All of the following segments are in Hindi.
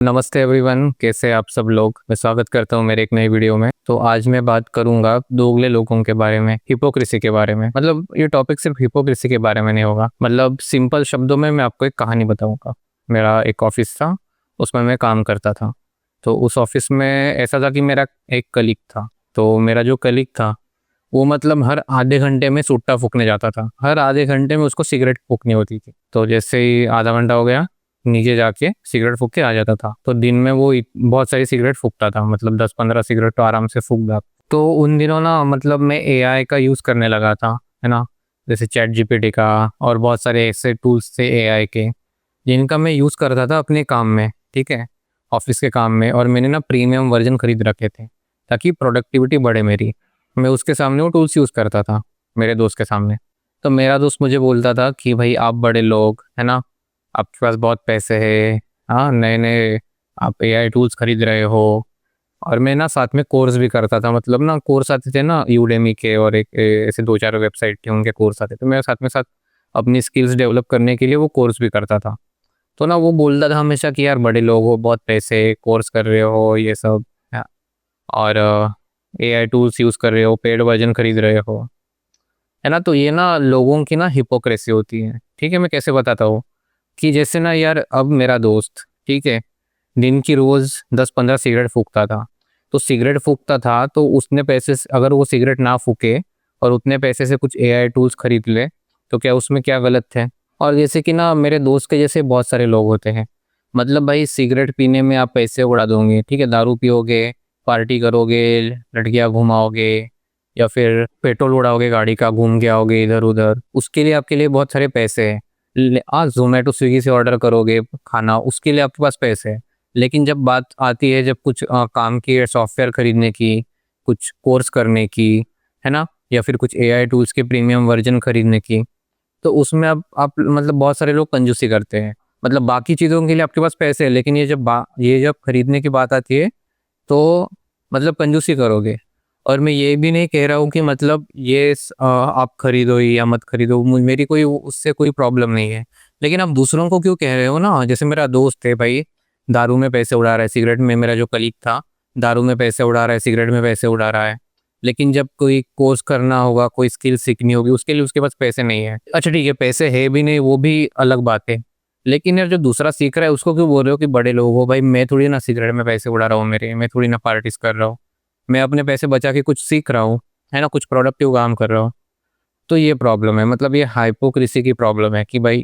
नमस्ते एवरीवन, कैसे आप सब लोग। मैं स्वागत करता हूँ मेरे एक नई वीडियो में। तो आज मैं बात करूंगा दोगले लोगों के बारे में, हिपोक्रेसी के बारे में। मतलब ये टॉपिक सिर्फ हिपोक्रेसी के बारे में नहीं होगा। मतलब सिंपल शब्दों में मैं आपको एक कहानी बताऊंगा। मेरा एक ऑफिस था, उसमें मैं काम करता था। तो उस ऑफिस में ऐसा था कि मेरा एक कलीग था। तो मेरा जो कलीग था वो मतलब हर आधे घंटे में सुट्टा फूकने जाता था। हर आधे घंटे में उसको सिगरेट फूकनी होती थी। तो जैसे ही आधा घंटा हो गया, नीचे जाके सिगरेट फूक के आ जाता था। तो दिन में वो बहुत सारी सिगरेट फूकता था, मतलब 10-15 सिगरेट तो आराम से फूक जाता। तो उन दिनों ना मतलब मैं एआई का यूज़ करने लगा था, है ना। जैसे चैट जीपीटी का और बहुत सारे ऐसे टूल्स थे एआई के, जिनका मैं यूज़ करता था अपने काम में, ठीक है, ऑफिस के काम में। और मैंने ना प्रीमियम वर्जन खरीद रखे थे ताकि प्रोडक्टिविटी बढ़े मेरी। मैं उसके सामने वो टूल्स यूज़ करता था, मेरे दोस्त के सामने। तो मेरा दोस्त मुझे बोलता था कि भाई आप बड़े लोग, है ना, आपके पास बहुत पैसे है, हाँ, नए नए आप एआई टूल्स खरीद रहे हो। और मैं ना साथ में कोर्स भी करता था। मतलब ना कोर्स आते थे ना यूडेमी के, और एक ऐसे 2-4 वेबसाइट थे, उनके कोर्स आते थे। मैं साथ में साथ अपनी स्किल्स डेवलप करने के लिए वो कोर्स भी करता था। तो ना वो बोलता था हमेशा कि यार बड़े लोग हो, बहुत पैसे, कोर्स कर रहे हो, ये सब, हाँ, और एआई टूल्स यूज़ कर रहे हो, पेड वर्जन खरीद रहे हो, है ना। तो ये ना लोगों की ना हिपोक्रेसी होती है, ठीक है। मैं कैसे बताता हूँ कि जैसे ना यार, अब मेरा दोस्त, ठीक है, दिन की रोज 10-15 सिगरेट फूकता था। तो सिगरेट फूकता था तो उसने पैसे से, अगर वो सिगरेट ना फूके और उतने पैसे से कुछ एआई टूल्स खरीद ले, तो क्या उसमें क्या गलत है। और जैसे कि ना मेरे दोस्त के जैसे बहुत सारे लोग होते हैं। मतलब भाई सिगरेट पीने में आप पैसे उड़ा दोगे, ठीक है, दारू पियोगे, पार्टी करोगे, लड़कियां घुमाओगे, या फिर पेट्रोल उड़ाओगे, गाड़ी का घूम के आओगे इधर उधर, उसके लिए आपके लिए बहुत सारे पैसे हैं। आज जोमेटो स्विगी से ऑर्डर करोगे खाना, उसके लिए आपके पास पैसे हैं। लेकिन जब बात आती है, जब कुछ काम की, सॉफ्टवेयर खरीदने की, कुछ कोर्स करने की, है ना, या फिर कुछ एआई टूल्स के प्रीमियम वर्जन खरीदने की, तो उसमें आप मतलब बहुत सारे लोग कंजूसी करते हैं। मतलब बाकी चीज़ों के लिए आपके पास पैसे हैं, लेकिन ये जब खरीदने की बात आती है तो मतलब कंजूसी करोगे। और मैं ये भी नहीं कह रहा हूँ कि मतलब आप खरीदो या मत खरीदो, मेरी कोई उससे कोई प्रॉब्लम नहीं है। लेकिन आप दूसरों को क्यों कह रहे हो ना। जैसे मेरा दोस्त है भाई, दारू में पैसे उड़ा रहा है, सिगरेट में, मेरा जो कलीग था, दारू में पैसे उड़ा रहा है, सिगरेट में पैसे उड़ा रहा है। लेकिन जब कोई कोर्स करना होगा, कोई स्किल सीखनी होगी, उसके लिए उसके पास पैसे नहीं है। अच्छा ठीक है, पैसे है भी नहीं, वो भी अलग बात है। लेकिन यार जो दूसरा सीख रहा है उसको क्यों बोल रहे हो कि बड़े लोग हो। भाई मैं थोड़ी ना सिगरेट में पैसे उड़ा रहा हूँ मेरे, मैं थोड़ी ना पार्टीज कर रहा हूँ। मैं अपने पैसे बचा के कुछ सीख रहा हूँ, है ना, कुछ प्रोडक्टिव काम कर रहा हूँ। तो ये प्रॉब्लम है, मतलब ये हाइपोक्रेसी की प्रॉब्लम है कि भाई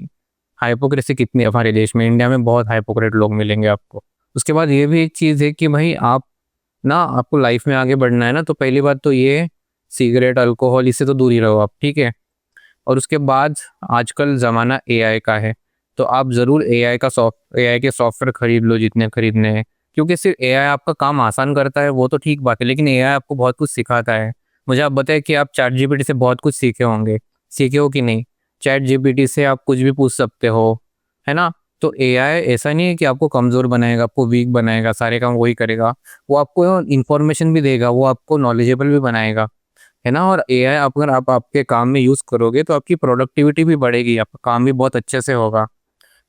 हाइपोक्रेसी कितनी है हमारे देश में। इंडिया में बहुत हाइपोक्रेट लोग मिलेंगे आपको। उसके बाद ये भी एक चीज़ है कि भाई आपको लाइफ में आगे बढ़ना है ना, तो पहली बात तो ये सिगरेट, अल्कोहल, इससे तो दूर ही रहो आप, ठीक है। और उसके बाद आजकल ज़माना एआई का है, तो आप ज़रूर एआई के सॉफ्टवेयर खरीद लो जितने खरीदने हैं। क्योंकि सिर्फ एआई आपका काम आसान करता है वो तो ठीक बात है, लेकिन एआई आपको बहुत कुछ सिखाता है। मुझे आप बताएं कि आप चैट जीपीटी से बहुत कुछ सीखे होंगे, सीखे हो कि नहीं। चैट जीपीटी से आप कुछ भी पूछ सकते हो, है ना। तो एआई ऐसा नहीं है कि आपको कमज़ोर बनाएगा, आपको वीक बनाएगा, सारे काम वही करेगा। वो आपको इन्फॉर्मेशन भी देगा, वो आपको नॉलेजेबल भी बनाएगा, है ना। और एआई अगर आप आपके काम में यूज़ करोगे तो आपकी प्रोडक्टिविटी भी बढ़ेगी, आपका काम भी बहुत अच्छे से होगा,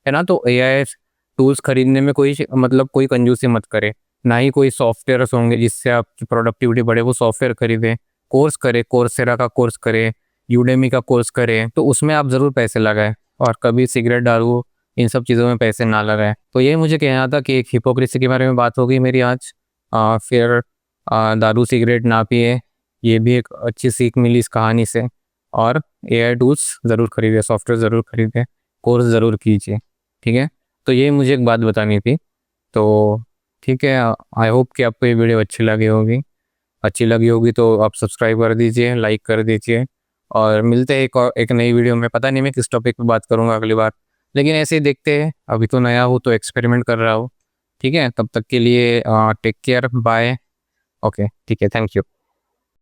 है ना। तो एआई टूल्स खरीदने में मतलब कोई कंजूसी मत करे। ना ही कोई सॉफ्टवेयर्स होंगे जिससे आपकी प्रोडक्टिविटी बढ़े, वो सॉफ्टवेयर खरीदें। कोर्स करें, कोर्सेरा का कोर्स करें, यूडेमी का कोर्स करें, तो उसमें आप ज़रूर पैसे लगाएं। और कभी सिगरेट, दारू, इन सब चीज़ों में पैसे ना लगाएं। तो ये मुझे कहना था कि एक हिपोक्रेसी के बारे में बात होगी मेरी आज। फिर दारू सिगरेट ना पिए, ये भी एक अच्छी सीख मिली इस कहानी से। और एआई टूल्स ज़रूर खरीदें, सॉफ्टवेयर ज़रूर खरीदें, कोर्स ज़रूर कीजिए, ठीक है। तो ये मुझे एक बात बतानी थी। तो ठीक है, आई होप कि आपको ये वीडियो अच्छी लगी होगी तो आप सब्सक्राइब कर दीजिए, लाइक कर दीजिए। और मिलते हैं एक नई वीडियो में। पता नहीं मैं किस टॉपिक पे बात करूँगा अगली बार, लेकिन ऐसे ही देखते हैं। अभी तो नया हूँ तो एक्सपेरिमेंट कर रहा हूँ, ठीक है। तब तक के लिए टेक केयर, बाय। ओके, ठीक है, थैंक यू।